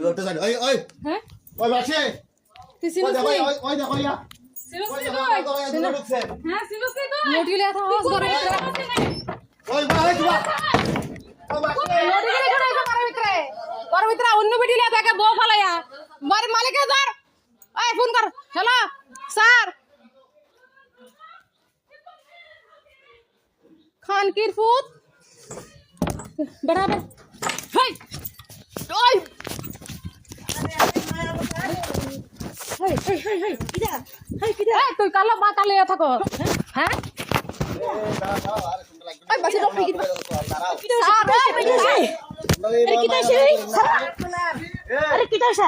লোকটা জানো ওই হ্যাঁ ওই বাসে তুই ওই সিরিয়াস দেখো কই ওই দেখো ইয়া সিরিয়াস ওই কই দেখো কই ওই ঢুকছে হ্যাঁ সিরিয়াস কই কই মোটিলে এত আওয়াজ করে ওই ভাই তোমা ওই বাসে মোটিলে এখানে এসে ঘরের ভিতরে অন্য বিটিলে থাকে বউ ফালাইয়া বাড়ির মালিকের ধর এই ফোন কর হ্যালো স্যার খানকির ফুট বরাবর হেই ওই হেই হেই হেই হেই কিডা হেই কিডা এই তুই কালো বা কালে থাকো হ্যাঁ এই বাসে ডক কি কিডা স্যার আরে কিডা সে আরে কিডা সে